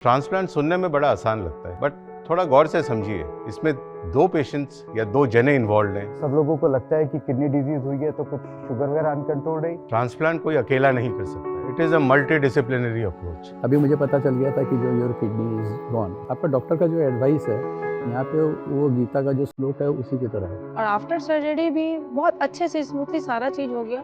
Transplant सुनने में बड़ा आसान लगता है, बट थोड़ा गौर से समझिए। इसमें 2 पेशेंट्स या 2 जने इन्वॉल्व हैं। सब लोगों को लगता है कि किडनी डिजीज हुई है तो कुछ शुगर वगैरह अनकंट्रोल रही। ट्रांसप्लांट कोई अकेला नहीं कर सकता। It is a multi disciplinary approach. अभी मुझे पता चल गया था कि जो योर किडनी इज गॉन। आपका डॉक्टर का जो एडवाइस है यहाँ पे वो गीता का जो श्लोक है उसी की तरह है। और आफ्टर सर्जरी भी बहुत अच्छे से स्मूथली सारा चीज हो गया।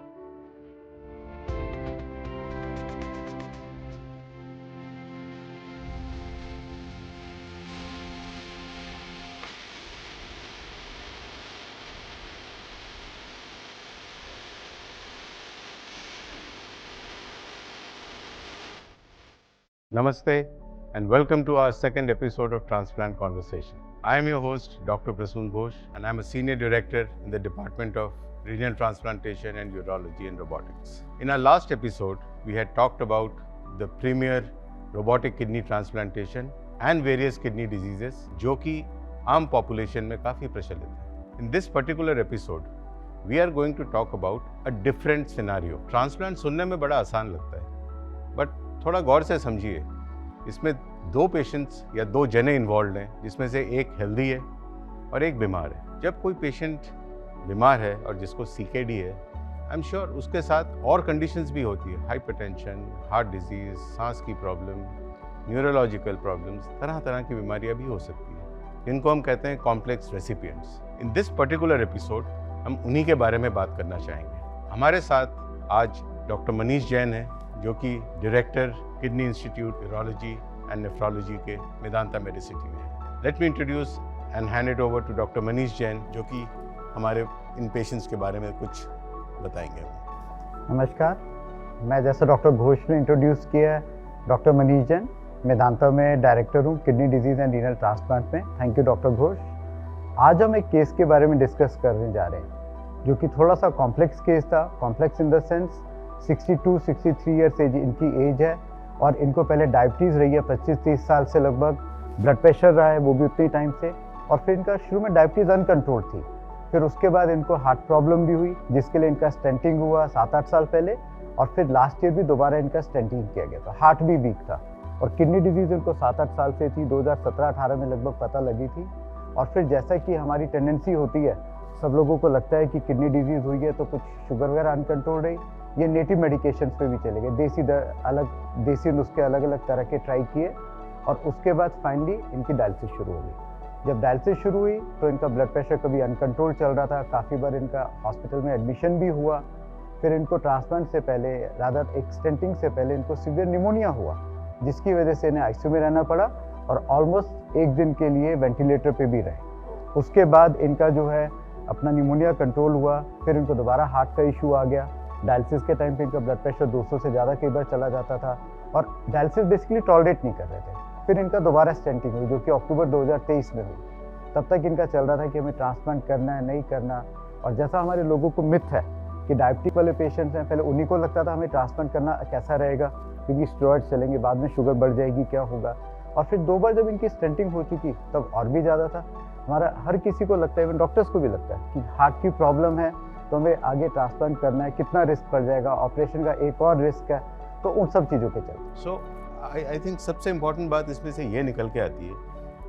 Namaste and welcome to our second episode of Transplant Conversation. I am your host, Dr. Prasoon Ghosh, and I am a Senior Director in the Department of Renal Transplantation and Urology and Robotics. In our last episode, we had talked about the premier robotic kidney transplantation and various kidney diseases, जो कि आम population में काफ़ी प्रचलित है. In this particular episode, we are going to talk about a different scenario. Transplant सुनने में बड़ा आसान लगता है, but थोड़ा गौर से समझिए। इसमें 2 पेशेंट्स या 2 जने इन्वॉल्व हैं, जिसमें से एक हेल्दी है और एक बीमार है। जब कोई पेशेंट बीमार है और जिसको CKD है, आई एम श्योर उसके साथ और कंडीशंस भी होती है, हाइपरटेंशन, हार्ट डिजीज, सांस की प्रॉब्लम, न्यूरोलॉजिकल प्रॉब्लम्स, तरह तरह की बीमारियां भी हो सकती हैं, जिनको हम कहते हैं complex recipients. In this particular episode हम उन्हीं के बारे में बात करना चाहेंगे। हमारे साथ आज डॉक्टर मनीष जैन है, जो कि director kidney institute urology and nephrology के मेदांता मेडिसिटी में है। Let me introduce and hand it over to doctor Manish Jain, जो कि हमारे इन पेशेंट्स के बारे में कुछ बताएंगे। नमस्कार, मैं जैसा डॉक्टर घोष ने इंट्रोड्यूस किया है, डॉक्टर मनीष जैन, मेदांता में डायरेक्टर हूँ kidney disease and renal transplant में। Thank you doctor Ghosh. आज हम एक केस के बारे में डिस्कस करने जा रहे हैं, जो कि थोड़ा सा कॉम्प्लेक्स केस था। Complex in the sense 62-63 years age इनकी एज है, और इनको पहले डायबिटीज़ रही है 25-30 साल से लगभग, ब्लड प्रेशर रहा है वो भी उतनी टाइम से, और फिर इनका शुरू में डायबिटीज़ अनकंट्रोल थी। फिर उसके बाद इनको हार्ट प्रॉब्लम भी हुई, जिसके लिए इनका स्टेंटिंग हुआ 7-8 साल पहले, और फिर लास्ट ईयर भी दोबारा इनका स्टेंटिंग किया गया था। हार्ट भी वीक था, और किडनी डिजीज़ इनको 7-8 साल से थी, 2017-18 में लगभग पता लगी थी। और फिर जैसा कि हमारी टेंडेंसी होती है, सब लोगों को लगता है कि किडनी डिजीज़ हुई है तो कुछ शुगर वगैरह अनकंट्रोल रही, ये नेटिव मेडिकेशंस पे भी चले गए, देसी नुस्खे अलग अलग तरह के ट्राई किए, और उसके बाद फाइनली इनकी डायलिसिस शुरू हो गई। जब डायलिसिस शुरू हुई तो इनका ब्लड प्रेशर कभी अनकंट्रोल चल रहा था, काफ़ी बार इनका हॉस्पिटल में एडमिशन भी हुआ। फिर इनको ट्रांसप्लांट से पहले, रादर एक स्टेंटिंग से पहले, इनको सीवियर निमोनिया हुआ, जिसकी वजह से इन्हें ICU में रहना पड़ा, और ऑलमोस्ट 1 दिन के लिए वेंटिलेटर पे भी रहे। उसके बाद इनका जो है अपना निमोनिया कंट्रोल हुआ, फिर इनको दोबारा हार्ट का इशू आ गया। डायलिसिस के टाइम पे इनका ब्लड प्रेशर 200 से ज़्यादा कई बार चला जाता था, और डायलिसिस बेसिकली टॉलरेट नहीं कर रहे थे। फिर इनका दोबारा स्टेंटिंग हुई, जो कि अक्टूबर 2023 में हुई। तब तक इनका चल रहा था कि हमें ट्रांसप्लांट करना है, नहीं करना। और जैसा हमारे लोगों को मिथ है कि डायबिटिक वाले पेशेंट्स हैं, पहले उन्हीं को लगता था हमें ट्रांसप्लांट करना कैसा रहेगा, क्योंकि स्टेरॉइड्स चलेंगे, बाद में शुगर बढ़ जाएगी, क्या होगा। और फिर 2 बार जब इनकी स्टेंटिंग हो चुकी तब और भी ज़्यादा था। हमारा हर किसी को लगता है, इवन डॉक्टर्स को भी लगता है कि हार्ट की प्रॉब्लम है तो हमें आगे ट्रांसप्लांट करना है, कितना रिस्क पड़ जाएगा, ऑपरेशन का एक और रिस्क है, तो उन सब चीज़ों के चलते। सो आई थिंक सबसे इम्पॉर्टेंट बात इसमें से ये निकल के आती है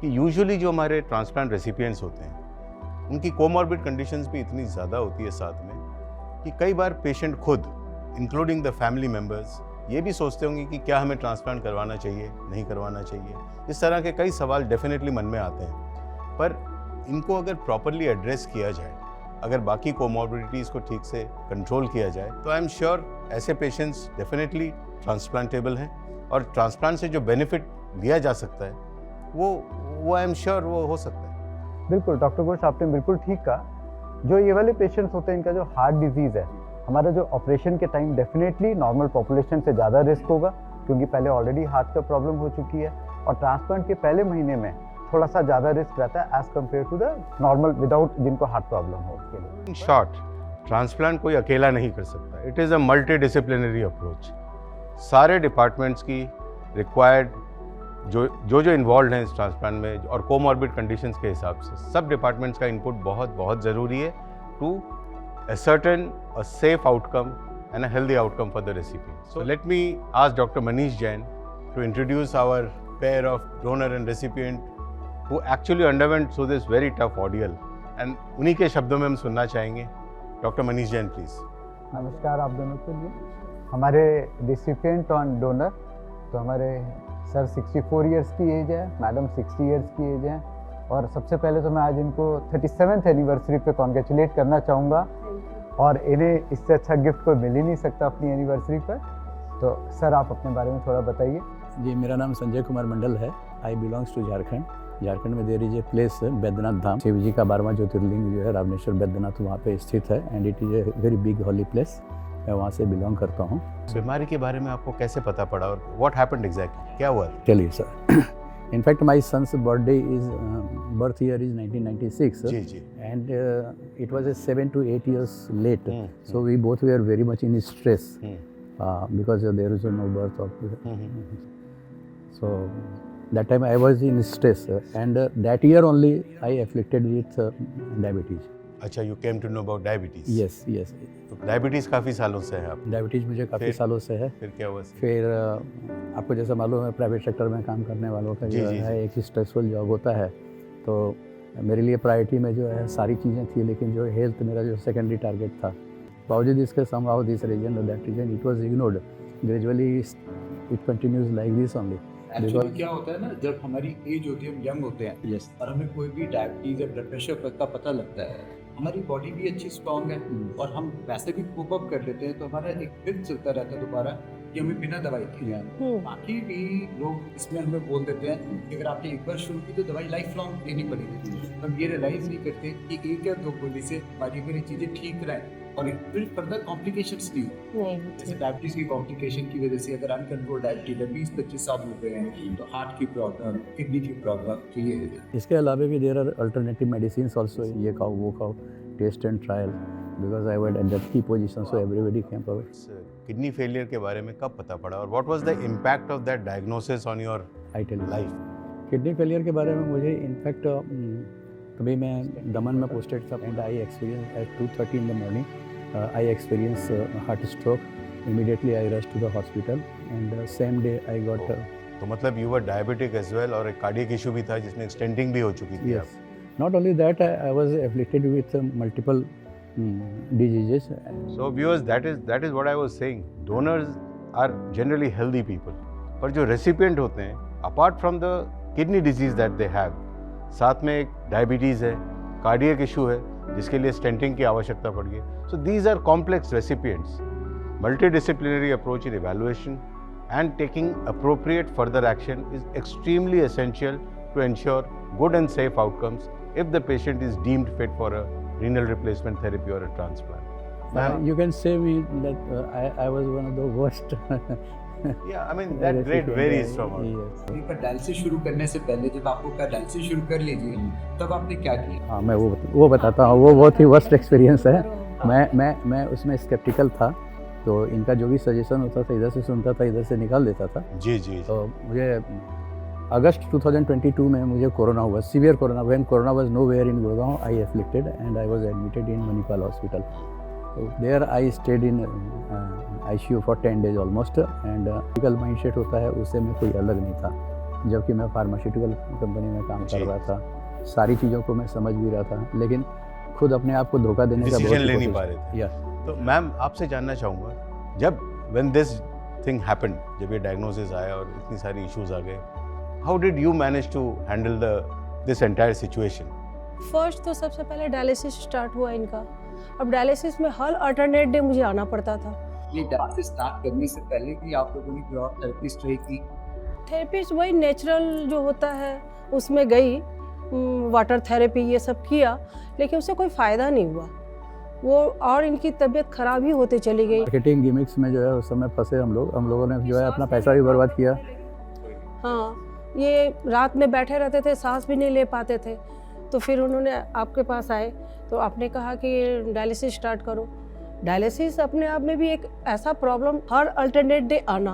कि यूजुअली जो हमारे ट्रांसप्लांट रेसिपिएंट्स होते हैं, उनकी कोमॉर्बिड कंडीशंस भी इतनी ज़्यादा होती है साथ में, कि कई बार पेशेंट खुद, इंक्लूडिंग द फैमिली मेम्बर्स, ये भी सोचते होंगे कि क्या हमें ट्रांसप्लांट करवाना चाहिए, नहीं करवाना चाहिए। इस तरह के कई सवाल डेफिनेटली मन में आते हैं, पर इनको अगर प्रॉपरली एड्रेस किया जाए, अगर बाकी कोमॉर्बिडिटीज़ को ठीक से कंट्रोल किया जाए, तो आई एम श्योर ऐसे पेशेंट्स डेफिनेटली ट्रांसप्लांटेबल हैं, और ट्रांसप्लांट से जो बेनिफिट लिया जा सकता है वो आई एम श्योर वो हो सकता है। बिल्कुल डॉक्टर घोष, आपने बिल्कुल ठीक कहा। जो ये वाले पेशेंट्स होते हैं, इनका जो हार्ट डिजीज़ है, हमारा जो ऑपरेशन के टाइम डेफिनेटली नॉर्मल पॉपुलेशन से ज़्यादा रिस्क होगा, क्योंकि पहले ऑलरेडी हार्ट का प्रॉब्लम हो चुकी है, और ट्रांसप्लांट के पहले महीने में थोड़ा सा ज़्यादा रिस्क रहता है as compare to the normal without जिनको हार्ट प्रॉब्लम हो उसके लिए। इन शॉर्ट, ट्रांसप्लांट कोई अकेला नहीं कर सकता। It is a multi disciplinary approach. सारे डिपार्टमेंट्स की रिक्वायर्ड जो इन्वॉल्व हैं इस ट्रांसप्लांट में, और कोमॉर्बिड कंडीशंस के हिसाब से सब डिपार्टमेंट्स का इनपुट बहुत बहुत ज़रूरी है to ascertain a safe outcome and a healthy outcome for the recipient. So let me ask Dr. Manish Jain to introduce our pair of donor and recipient who actually underwent through this very tough ordeal. And उन्हीं के शब्दों में हम सुनना चाहेंगे. Doctor Manish Jain please. नमस्कार आप दोनों के लिए. हमारे रिसिपिएंट और डोनर तो हमारे सर 64 इयर्स की एज है, मैडम 60 इयर्स की एज है, और सबसे पहले तो मैं आज इनको 37th एनिवर्सरी पे कॉन्ग्रेचुलेट करना चाहूँगा, और इन्हें इससे अच्छा गिफ्ट कोई मिल ही नहीं सकता अपनी एनिवर्सरी पर. तो सर आप अपने बारे में थोड़ा बताइए. जी, मेरा नाम संजय कुमार मंडल है. I belongs to Jharkhand. Jharkhand में there is a place Baidyanath Dham, Shiv ji का 12वां ज्योतिर्लिंग जो है रामेश्वर बैद्यनाथ वहाँ पे स्थित है, and it is a very big holy place. मैं वहाँ से बिलोंग करता हूँ. बीमारी के बारे में आपको कैसे पता पड़ा और व्हाट हैपेंड एग्जैक्टली, क्या हुआ? चलिए sir. In fact, my son's birthday is birth year is 1996, जी जी. and it was a 7 to 8 years late. So we both were very much in stress because there is no birth of. So that time I was in stress, and that year only I afflicted with diabetes. अच्छा, you came to know about diabetes. Yes, yes. तो diabetes काफी सालों से है आप? Diabetes मुझे काफ़ी फिर? सालों से है. फिर क्या हुआ? फिर आपको जैसा मालूम है प्राइवेट सेक्टर में काम करने वालों का जी, जो जी, है जी. एक स्ट्रेसफुल जॉब होता है. तो मेरे लिए प्रायोरिटी में जो है सारी चीज़ें थी, लेकिन जो हेल्थ मेरा जो सेकेंडरी टारगेट था. बावजूद इसके somehow this reason that reason it was ignored. Gradually it continues like this only. Actually क्या होता है ना, जब हमारी एज होती है, हम यंग होते हैं यस. और हमें कोई भी डायबिटीज या ब्लड प्रेशर का पता लगता है, हमारी बॉडी भी अच्छी स्ट्रांग है और हम वैसे भी कोप अप कर लेते हैं, तो हमारा एक फिर चलता रहता है दोबारा कि हमें बिना दवाई के. बाकी भी लोग इसमें हमें बोल देते हैं कि अगर आपने एक बार शुरू की तो दवाई लाइफ लॉन्ग लेनी पड़ेगी. हम ये रियलाइज नहीं करते कि एक या दो गोली से हमारी अगर ये चीज़ें ठीक रहें और फिर फर्दर कॉम्प्लिकेशंस नहीं हो. जैसे डायबिटीज की कॉम्प्लिकेशन की वजह से अगर अनकंट्रोल डायबिटीज 20-25 साल हो गए हैं तो हार्ट की प्रॉब्लम, किडनी की प्रॉब्लम, तो ये इसके अलावा भी there are alternative medicine also. ये खाओ वो खाओ, test and trial, because I was at that की position, so everybody came forward. Kidney failure के बारे में कब पता पड़ा और what was the impact of that diagnosis on your I tell you. Life? Kidney failure के बारे में मुझे इनफैक्ट कभी मैं दमन में पोस्टेड था, and I experience eight 2:30 in the morning I experienced heart stroke. Immediately I rushed to the hospital, and same day I got. तो मतलब you were diabetic as well, और एक कार्डियक इशू भी था जिसमें स्टेंटिंग भी हो चुकी थी. Yes. Not only that, I was afflicted with multiple diseases. So viewers, that is what I was saying. Donors are generally healthy people, पर जो recipient होते हैं, apart from the kidney disease that they have, साथ में एक diabetes है, cardiac issue है जिसके लिए स्टेंटिंग की आवश्यकता पड़ गई. So these are complex recipients. Multidisciplinary approach in evaluation and taking appropriate further action is extremely essential to ensure good and safe outcomes if the patient is deemed fit for a renal replacement therapy or a transplant. You can say me that I was one of the worst. Yeah, I mean that grade varies from all. Yes. पर dialysis शुरू करने से पहले जब आपको कहा dialysis शुरू कर लीजिए, तब आपने क्या किया? हाँ, मैं वो बताता हूँ. वो बहुत ही वर्स्ट एक्सपीरियंस है. मैं उसमें स्केप्टिकल था, तो इनका जो भी सजेशन होता था इधर से सुनता था, इधर से निकाल देता था. जी जी. तो मुझे अगस्त 2022 में मुझे कोरोना हुआ, severe corona. When corona was nowhere in Gurgaon, I afflicted and I was admitted in Manipal hospital. There I stayed in ICU for 10 days almost, and physical mindset होता है उससे मैं कोई अलग नहीं था, जबकि मैं फार्मास्यूटिकल कंपनी में काम कर रहा था. सारी चीज़ों को मैं समझ भी रहा था, लेकिन खुद अपने आप को धोखा देने का डिसीजन ले नहीं पा रहे थे. या तो मैम आपसे जानना चाहूँगा, जब when this thing happened, जब ये डायग्नोसिस आया और इतनी सारी इश्यूज आ गए, how did you manage to handle this entire situation? First तो सबसे पहले डायलिसिस स्टार्ट हुआ इनका. अब डायलिसिस में हर अल्टरनेट डे मुझे आना पड़ता था. ये डायलिसिस स्टार्ट करने से पहले भी आप लोगों ने कोई और थेरेपिस्ट ट्राई की? थेरेपिस्ट वही नेचुरल जो होता है उसमें गई, वाटर थेरेपी ये सब किया, लेकिन उससे कोई फ़ायदा नहीं हुआ. वो और इनकी तबीयत खराब ही होती चली गई. मार्केटिंग गिमिक्स में जो है उस समय फंसे हम लोगों ने जो है अपना पैसा भी बर्बाद किया. हाँ, ये रात में बैठे रहते थे, सांस भी नहीं ले पाते थे. तो फिर उन्होंने आपके पास आए तो आपने कहा कि डायलिसिस स्टार्ट करो. डायलिसिस अपने आप में भी एक ऐसा प्रॉब्लम, हर अल्टरनेट डे आना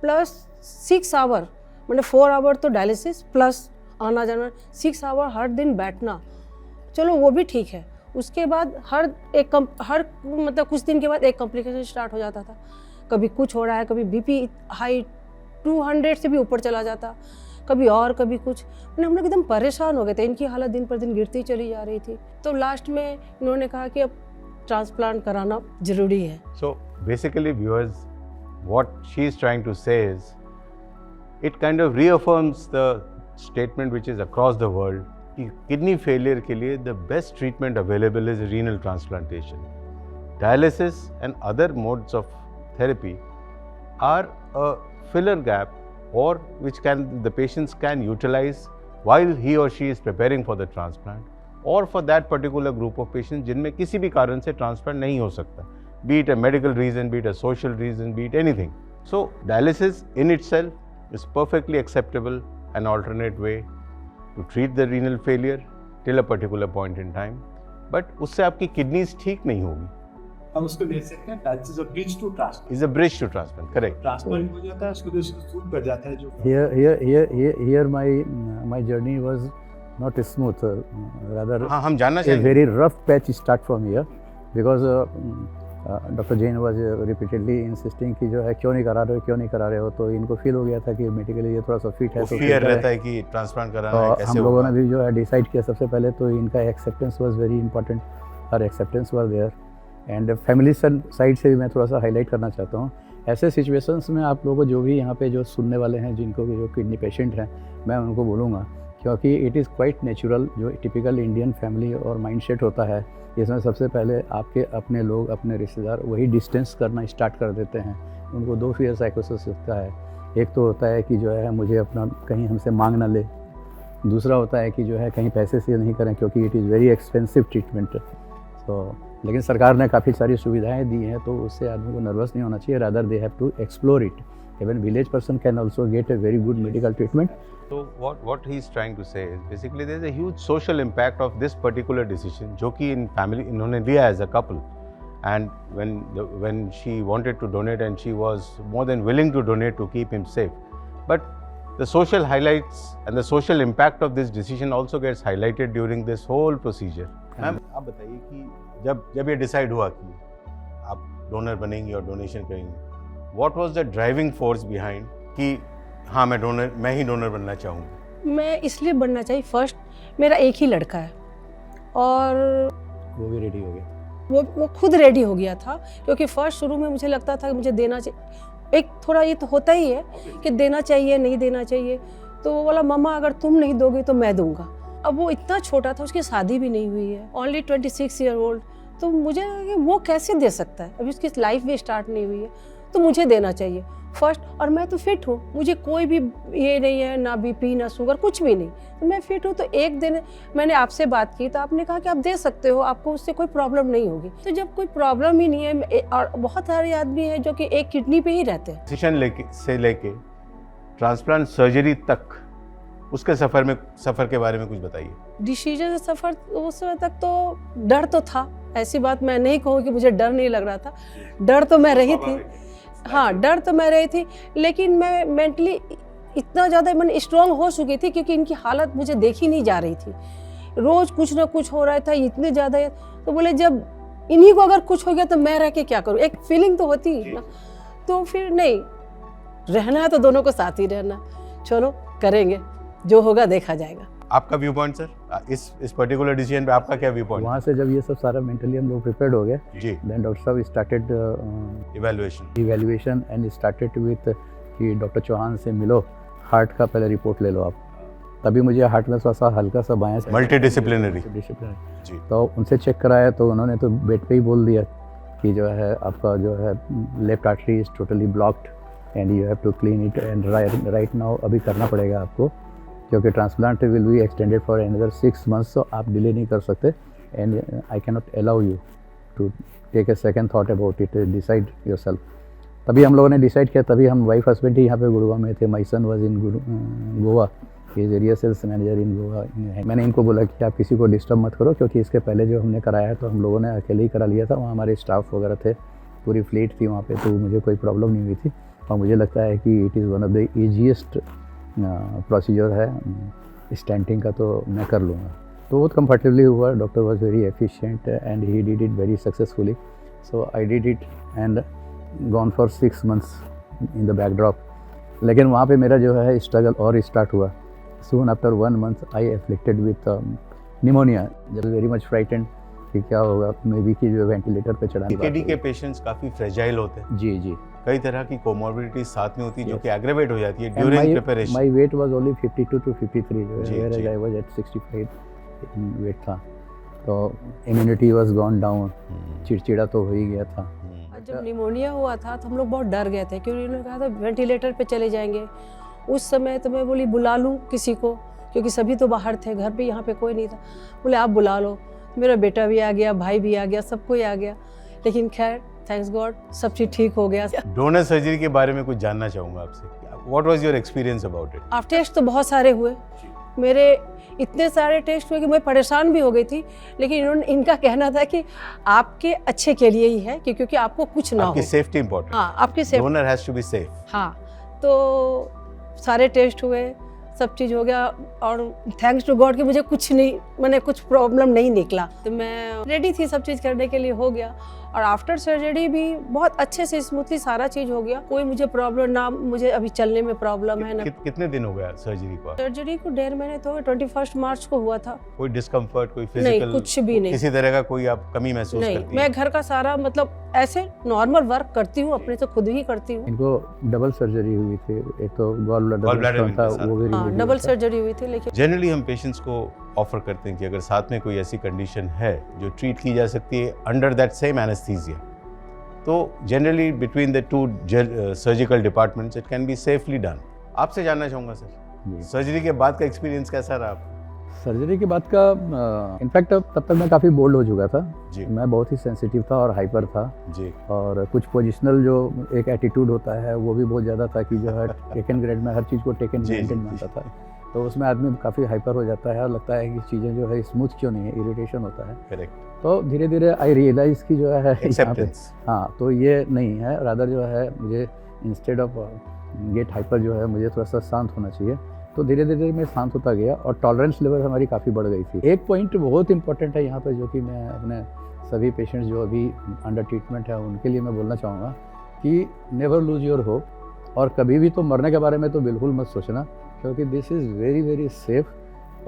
प्लस 6 आवर, मतलब 4 आवर तो डायलिसिस प्लस आना जाना, 6 आवर हर दिन बैठना. चलो वो भी ठीक है. उसके बाद हर मतलब कुछ दिन के बाद एक कॉम्प्लिकेशन स्टार्ट हो जाता था. कभी कुछ हो रहा है, कभी बीपी हाई 200 से भी ऊपर चला जाता, कभी और कभी कुछ, मैंने हम लोग एकदम परेशान हो गए थे। इनकी हालत दिन पर दिन गिरती चली जा रही थी। तो लास्ट में इन्होंने कहा कि अब ट्रांसप्लांट कराना ज़रूरी है। So basically viewers, what she is trying to say is, it kind of reaffirms the statement which is across the world कि kidney failure के लिए the best treatment available is renal transplantation. Dialysis and other modes of therapy are a filler gap or which the patients can utilize while he or she is preparing for the transplant, or for that particular group of patients जिनमें किसी भी कारण से transplant नहीं हो सकता, be it a medical reason, be it a social reason, be it anything. So dialysis in itself is perfectly acceptable, an alternate way to treat the renal failure till a particular point in time, but उससे आपकी kidneys ठीक नहीं होगी. हम उसको ले सकते हैं that is a bridge to transplant. Is a bridge to transplant, correct? Transplant हो जाता है, उसको तो सूट कर जाता है जो Here my journey was not smooth, rather हाँ, हम जानना a चाहिए. very rough patch start from here, because Dr. Jain was repeatedly insisting कि जो है क्यों नहीं करा रहे हो, तो इनको फील हो गया था कि मेडिकली ये थोड़ा सा फिट है, वो तो fear रहता है कि ट्रांसप्लांट कराना है, तो कैसे हम लोगों होगा. ने भी जो है डिसाइड किया सबसे पहले, तो इनका एक्सेप्टेंस वाज वेरी इंपॉर्टेंट, और acceptance was there, and family side से भी मैं थोड़ा सा हाईलाइट करना चाहता हूँ। ऐसे सिचुएशंस में आप लोगों को जो भी यहाँ पे जो सुनने वाले हैं, जिनको जो किडनी पेशेंट हैं, मैं उनको बोलूँगा, क्योंकि इट इज़ क्वाइट नेचुरल, जो टिपिकल इंडियन फैमिली और माइंडसेट होता है, इसमें सबसे पहले आपके अपने लोग, अपने रिश्तेदार वही डिस्टेंस करना स्टार्ट कर देते हैं। उनको दो फियर साइकोसिस होता है, एक तो होता है कि जो है मुझे अपना कहीं हमसे मांग ना ले, दूसरा होता है कि जो है कहीं पैसे से नहीं करें क्योंकि it is very expensive treatment. तो लेकिन सरकार ने काफ़ी सारी सुविधाएं दी हैं, तो उससे आदमी को नर्वस नहीं होना चाहिए, rather they have to explore it. Even village person can also get a very good medical treatment. So what he is trying to say is basically there is a huge social impact of this particular decision जो कि in family इन्होंने लिया as a couple, and when she wanted to donate and she was more than willing to donate to keep him safe, but the social highlights and the social impact of this decision also gets highlighted during this whole procedure. Ma'am आप बताइए कि जब ये decide हुआ कि आप donor बनेंगी और डोनेशन करेंगी, what was the driving force behind कि हाँ मैं ही डोनर बनना चाहूँगी? मैं इसलिए बनना चाहिए, फर्स्ट मेरा एक ही लड़का है और वो भी रेडी हो गया, वो खुद रेडी हो गया था, क्योंकि फर्स्ट शुरू में मुझे लगता था कि मुझे देना चाहिए, एक थोड़ा ये तो होता ही है कि देना चाहिए नहीं देना चाहिए, तो वो बोला मम्मा अगर तुम नहीं दोगे तो मैं दूंगा। अब वो इतना छोटा था, उसकी शादी भी नहीं हुई है, ओनली 26 ईयर ओल्ड, तो मुझे वो कैसे दे सकता है, अभी उसकी लाइफ भी स्टार्ट नहीं हुई है, तो मुझे देना चाहिए फर्स्ट। और मैं तो फिट हूँ, मुझे कोई भी ये नहीं है, ना बीपी ना शुगर कुछ भी नहीं, तो मैं फिट हूँ। तो एक दिन मैंने आपसे बात की तो आपने कहा कि आप दे सकते हो, आपको उससे कोई प्रॉब्लम नहीं होगी। तो जब कोई प्रॉब्लम ही नहीं है, और बहुत सारे आदमी हैं जो कि एक किडनी पे ही रहते हैं। डिसीजन से लेके ट्रांसप्लांट सर्जरी तक उसके सफ़र के बारे में कुछ बताइए। डिसीजन सफ़र उस समय तक तो डर तो था, ऐसी बात मैं नहीं कहूँ कि मुझे डर नहीं लग रहा था, डर तो मैं रही थी, हाँ डर तो मैं रही थी, लेकिन मैं मेंटली इतना ज़्यादा मैंने स्ट्रॉन्ग हो चुकी थी क्योंकि इनकी हालत मुझे देखी नहीं जा रही थी, रोज़ कुछ ना कुछ हो रहा था इतने ज़्यादा। तो बोले जब इन्हीं को अगर कुछ हो गया तो मैं रह के क्या करूँ, एक फीलिंग तो होती है ना। तो फिर नहीं, रहना है तो दोनों को साथ ही रहना, चलो करेंगे, जो होगा देखा जाएगा। आपका व्यू पॉइंट सर, इस पर्टिकुलर डिसीजन पे आपका क्या व्यू पॉइंट? वहाँ से जब ये सब सारा मेंटली हम लोग प्रिपेयर्ड हो गए, जी, देन डॉक्टर साहब started evaluation and started with कि डॉक्टर चौहान से मिलो, हार्ट का पहले रिपोर्ट ले लो आप। तभी मुझे हार्ट में थोड़ा सा हल्का सा बायां मल्टीडिसिप्लिनरी जी, तो उनसे चेक कराया तो उन्होंने तो बेड पे ही बोल दिया कि जो है आपका जो है left artery is totally blocked and you have to clean it and right now अभी करना पड़ेगा आपको, क्योंकि transplant will be extended for another 6 months, तो आप डिले नहीं कर सकते and I can not allow you to take a second thought about it, decide yourself. तभी हम लोगों ने डिसाइड किया, तभी हम वाइफ हस्बैंड ही यहाँ पे गुड़गांव में थे, my son was in Goa, is area sales manager in Goa. मैंने इनको बोला कि आप किसी को डिस्टर्ब मत करो, क्योंकि इसके पहले जो हमने कराया है तो हम लोगों ने अकेले ही करा लिया था, वहाँ हमारे स्टाफ वगैरह थे, पूरी फ्लीट थी वहाँ पे, तो मुझे कोई प्रॉब्लम नहीं हुई थी। और मुझे लगता है कि it is one of the easiest procedure है स्टेंटिंग का, तो मैं कर लूँगा। तो बहुत कंफर्टेबली हुआ, doctor was very efficient and he did it very successfully, so I did it and gone for 6 months in the backdrop. लेकिन वहाँ पे मेरा जो है स्ट्रगल और स्टार्ट हुआ. Soon after 1 month I afflicted with pneumonia. जब वेरी मच फ्राइटेंड कि क्या होगा, मे बी कि जो वेंटिलेटर पे चढ़ाने CKD के पेशेंट्स काफ़ी फ्रेजाइल होते हैं. जी जी. कई तरह की कोमोर्बिडिटी साथ में होती है जो Yes. कि एग्रेवेट हो जाती है And during preparation. my weight was only 52 to 53, जी, whereas जी. I was at 65 weight था. तो इम्यूनिटी वाज गॉन डाउन, चिड़चिड़ा तो हो ही गया था. जब निमोनिया हुआ था तो हम लोग बहुत डर गए थे, क्योंकि उन्होंने कहा था वेंटिलेटर पे चले जाएंगे. उस समय तो मैं बोली बुला लूँ किसी को, क्योंकि सभी तो बाहर थे, घर पे यहाँ पे कोई नहीं था. बोले आप बुला लो. मेरा बेटा भी आ गया, भाई भी आ गया, सब कोई आ गया. लेकिन खैर थैंक्स गॉड सब चीज़ ठीक हो गया. डोनर सर्जरी के बारे में कुछ जानना चाहूँगा आपसे. What was your experience about it? आप टेस्ट तो बहुत सारे हुए, मेरे इतने सारे टेस्ट हुए कि मैं परेशान भी हो गई थी. लेकिन इनका कहना था कि आपके अच्छे के लिए ही है, क्योंकि आपको कुछ ना हो. आपकी सेफ्टी इंपॉर्टेंट. हाँ, आपकी safety. Donor has to be safe. हाँ, तो सारे टेस्ट हुए, सब चीज़ हो गया, और थैंक्स टू गॉड कि मुझे कुछ नहीं, मैंने कुछ प्रॉब्लम नहीं निकला. तो मैं रेडी थी सब चीज़ करने के लिए, हो गया. और आफ्टर सर्जरी भी बहुत अच्छे से स्मूथली सारा चीज़ हो गया. कोई मुझे प्रॉब्लम ना, मुझे अभी चलने में प्रॉब्लम है ना. कितने दिन हो गया सर्जरी को? सर्जरी को 1.5 महीने तो 21 मार्च को हुआ था. कोई डिस्कम्फर्ट, कोई नहीं, फिजिकल, कुछ भी नहीं. किसी तरह का कोई आप कमी महसूस नहीं, करती मैं हैं? घर का सारा मतलब ऐसे नॉर्मल वर्क करती हूँ, अपने से खुद ही करती हूँ. इनको डबल सर्जरी हुई थी. एक तो गॉल Gallbladder ब्लैडर था, में वो भी हाँ, remove डबल हुआ था. सर्जरी हुई थी. लेकिन जनरली हम पेशेंट्स को ऑफर करते हैं कि अगर साथ में कोई ऐसी कंडीशन है जो ट्रीट की जा सकती है अंडर दैट सेम एनेस्थीसिया, तो generally between the two surgical departments it can be safely done. आपसे जानना चाहूँगा सर, जी. सर्जरी के बाद का एक्सपीरियंस कैसा रहा आपका? सर्जरी के बाद का इनफैक्ट तब तक मैं काफ़ी बोल्ड हो चुका था. जी मैं बहुत ही सेंसिटिव था और हाइपर था, जी. और कुछ पोजिशनल जो एक एटीट्यूड होता है वो भी बहुत ज़्यादा था कि जो है टेकन ग्रेड में हर चीज़ को टेकन जी, ग्रेड जी, मानता था. तो उसमें आदमी काफ़ी हाइपर हो जाता है और लगता है कि चीज़ें जो है स्मूथ क्यों नहीं है, इरिटेशन होता है. करेक्ट. तो धीरे धीरे आई रियलाइज़ की जो है यहाँ पे एक्सेप्टेंस. हाँ, तो ये नहीं है, रादर जो है मुझे इंस्टेड ऑफ गेट हाइपर जो है मुझे थोड़ा सा शांत होना चाहिए. तो धीरे धीरे मैं शांत होता गया और टॉलरेंस लेवल हमारी काफ़ी बढ़ गई थी. एक पॉइंट बहुत इंपॉर्टेंट है यहाँ पे, जो कि मैं अपने सभी पेशेंट्स जो अभी अंडर ट्रीटमेंट है उनके लिए मैं बोलना चाहूँगा कि नेवर लूज योर होप. और कभी भी तो मरने के बारे में तो बिल्कुल मत सोचना, क्योंकि this is very very safe.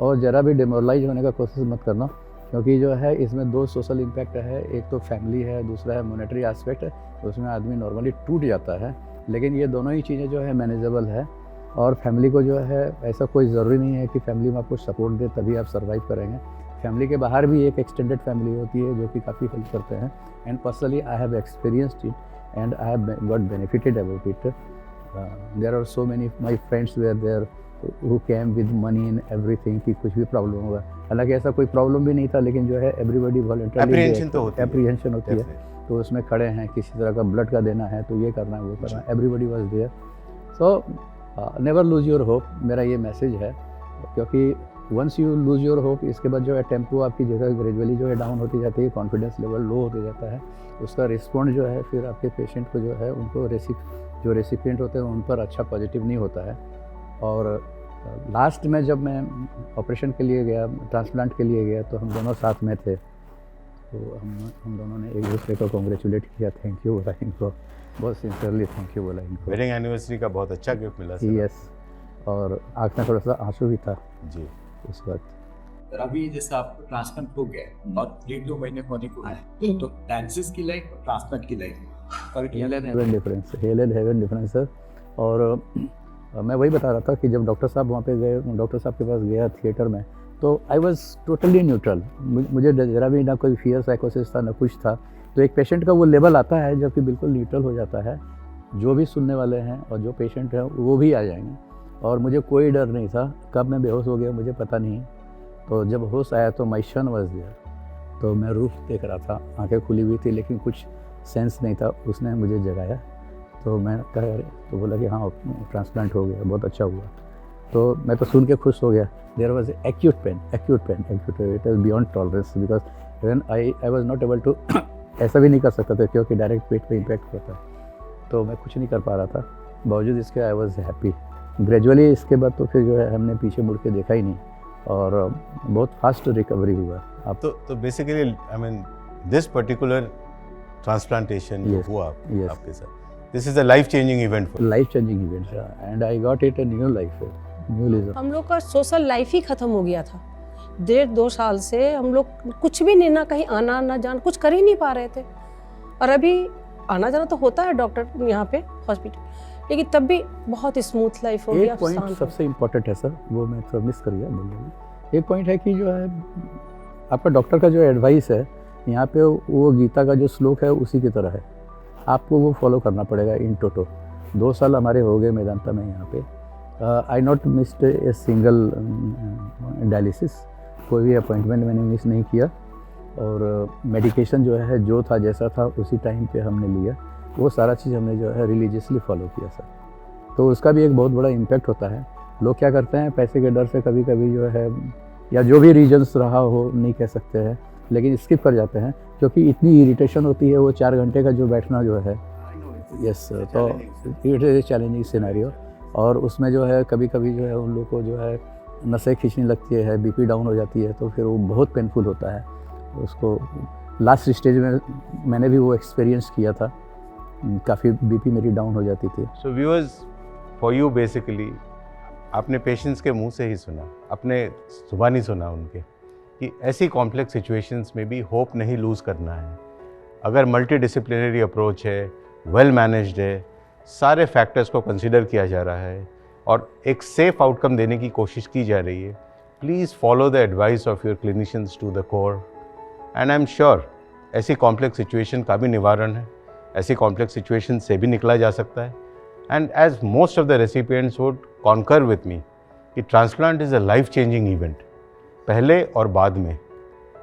और ज़रा भी डिमोरलाइज होने का कोशिश मत करना, क्योंकि जो है इसमें 2 सोशल इम्पैक्ट है. एक तो फैमिली है, दूसरा है मॉनेटरी एस्पेक्ट है. उसमें आदमी नॉर्मली टूट जाता है, लेकिन ये दोनों ही चीज़ें जो है मैनेजेबल है. और फैमिली को जो है ऐसा कोई ज़रूरी नहीं है कि फैमिली में आपको सपोर्ट दे तभी आप सर्वाइव करेंगे. फैमिली के बाहर भी एक एक्सटेंडेड फैमिली होती है जो कि काफ़ी हेल्प करते हैं. And personally I have experienced it and I have got benefited about it. There are so many my friends were there who came with money and everything कि कुछ भी प्रॉब्लम होगा. हालांकि ऐसा कोई प्रॉब्लम भी नहीं था, लेकिन जो है एवरीबॉडी वॉलंटरली एप्रीहेंशन तो होती है. एप्रीहेंशन होती है. तो उसमें खड़े हैं, किसी तरह का ब्लड का देना है तो ये करना है, वो करना है. Everybody was there. So never lose your hope, मेरा ये मैसेज है. क्योंकि once you lose your hope, इसके बाद जो है टेम्पो आपकी जगह ग्रेजुअली जो है डाउन होती जाती है, कॉन्फिडेंस लेवल लो होते जाता है. उसका रिस्पॉन्ड जो है फिर आपके पेशेंट को जो है उनको जो रेसिपिएंट होते हैं उन पर अच्छा पॉजिटिव नहीं होता है. और लास्ट में जब मैं ऑपरेशन के लिए गया, ट्रांसप्लांट के लिए गया, तो हम दोनों साथ में थे. तो हम दोनों ने एक दूसरे को कॉन्ग्रेचुलेट किया, थैंक यू बोला इनको, बहुत सिंसियरली थैंक यू बोला इनको. वेडिंग एनिवर्सरी का बहुत अच्छा गिफ्ट मिला सर. यस. और आँख में थोड़ा सा आंसू भी था जी. उस वक्त. सर अभी जैसे आपको ट्रांसप्लांट हो गया और 1-2 महीने होने को है, तो डायलिसिस की लाइफ और ट्रांसप्लांट की लाइफ और heaven difference, heaven difference sir. और मैं वही बता रहा था कि जब डॉक्टर साहब वहाँ पे गए, डॉक्टर साहब के पास गया थिएटर में, तो आई वॉज टोटली न्यूट्रल. मुझे ज़रा भी ना कोई फियर साइकोसिस था ना कुछ था. तो एक पेशेंट का वो लेवल आता है जब कि बिल्कुल न्यूट्रल हो जाता है. जो भी सुनने वाले हैं और जो पेशेंट हैं वो भी आ जाएंगे. और मुझे कोई डर नहीं था. कब मैं बेहोश हो गया मुझे पता नहीं. तो जब होश आया तो माय सन वाज देयर. तो मैं रूफ देख रहा था, आंखें खुली हुई थी लेकिन कुछ सेंस नहीं था. उसने मुझे जगाया. तो मैं कहा, तो बोला कि हाँ ट्रांसप्लांट हो गया, बहुत अच्छा हुआ. तो मैं तो सुन के खुश हो गया. There was acute pain, it was beyond tolerance, because even I was not able to ऐसा भी नहीं कर सकता था क्योंकि डायरेक्ट पेट पे इम्पैक्ट करता है. तो मैं कुछ नहीं कर पा रहा था. बावजूद इसके आई वाज हैप्पी. ग्रेजुअली इसके बाद तो फिर जो है हमने पीछे मुड़ के देखा ही नहीं और बहुत फास्ट रिकवरी हुआ. आप तो basically I mean this particular transplantation Yes, हुआ yes. आपके साथ, This is a life-changing event for you. Life changing event and I got it a new life, new lease. हम लोग का सोशल लाइफ ही खत्म हो गया था। 1.5-2 साल से हम लोग कुछ भी नहीं, ना कहीं आना ना जाना, कुछ कर ही नहीं पा रहे थे। और अभी आना जाना तो होता है डॉक्टर यहाँ पे हॉस्पिटल, लेकिन तब भी बहुत स्मूथ लाइफ हो गया। एक पॉइंट सबसे इम्पोर्टेंट है सर, वो मैं थोड़ा मिस कर गया बोलने में। एक पॉइंट है कि जो है आपका डॉक्टर का जो एडवाइस है यहाँ पे, वो गीता का जो श्लोक है उसी की तरह है, आपको वो फॉलो करना पड़ेगा इन टोटो। 2 साल हमारे हो गए मेदांता में यहाँ पे। I not missed a single dialysis, कोई भी अपॉइंटमेंट मैंने मिस नहीं किया। और मेडिकेशन जो है जो था जैसा था उसी टाइम पे हमने लिया, वो सारा चीज़ हमने जो है रिलीजियसली फॉलो किया सर। तो उसका भी एक बहुत बड़ा इम्पैक्ट होता है। लोग क्या करते हैं, पैसे के डर से कभी कभी जो है, या जो भी रीजन्स रहा हो नहीं कह सकते हैं, लेकिन स्किप कर जाते हैं क्योंकि इतनी इरिटेशन होती है वो 4 घंटे का जो बैठना जो है। यस, तो it is A challenging scenario. और उसमें जो है कभी कभी जो है उन लोग को जो है नसें खींचने लगती है, बीपी डाउन हो जाती है, तो फिर वो बहुत पेनफुल होता है। उसको लास्ट स्टेज में मैंने भी वो एक्सपीरियंस किया था, काफ़ी बीपी मेरी डाउन हो जाती थी। So viewers, for you basically, आपने पेशेंट्स के मुंह से ही सुना, अपने जुबानी सुना उनके, कि ऐसी कॉम्प्लेक्स सिचुएशंस में भी होप नहीं लूज़ करना है। अगर मल्टी डिसिप्लिनरी अप्रोच है, वेल मैनेज्ड है, सारे फैक्टर्स को कंसिडर किया जा रहा है और एक सेफ आउटकम देने की कोशिश की जा रही है, please follow the advice of your clinicians to the core. And I am sure ऐसी कॉम्प्लेक्स सिचुएशन का भी निवारण है, ऐसी कॉम्प्लेक्स सिचुएशन से भी निकला जा सकता है। And as most of the recipients would concur with me कि transplant is a life changing event. पहले और बाद में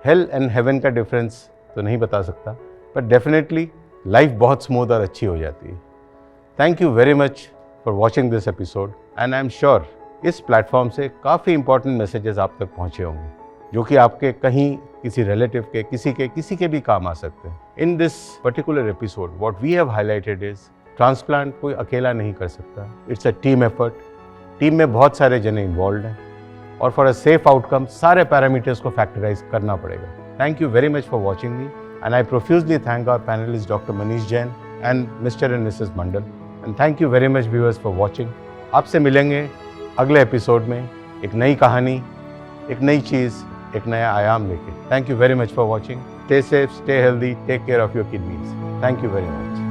हेल एंड हेवन का डिफरेंस तो नहीं बता सकता, बट डेफिनेटली लाइफ बहुत स्मूथ और अच्छी हो जाती है। Thank you very much for watching this episode and I am sure इस प्लेटफॉर्म से काफ़ी इंपॉर्टेंट मैसेजेस आप तक पहुँचे होंगे, जो कि आपके कहीं किसी रिलेटिव के, किसी के भी काम आ सकते हैं। In this particular episode what we have highlighted is transplant कोई अकेला नहीं कर सकता, it's a team effort. Team में बहुत सारे जने इन्वॉल्व हैं और फॉर अ सेफ आउटकम सारे पैरामीटर्स को फैक्टराइज करना पड़ेगा। Thank you very much for watching me and I profusely thank our panelist doctor Manish Jain and mister and missus Mandal. And thank you very much viewers for watching. आपसे मिलेंगे अगले episode में एक नई कहानी, एक नई चीज़, एक नया आयाम लेके। Thank you very much for watching. Stay safe, stay healthy, take care of your kidneys. Thank you very much.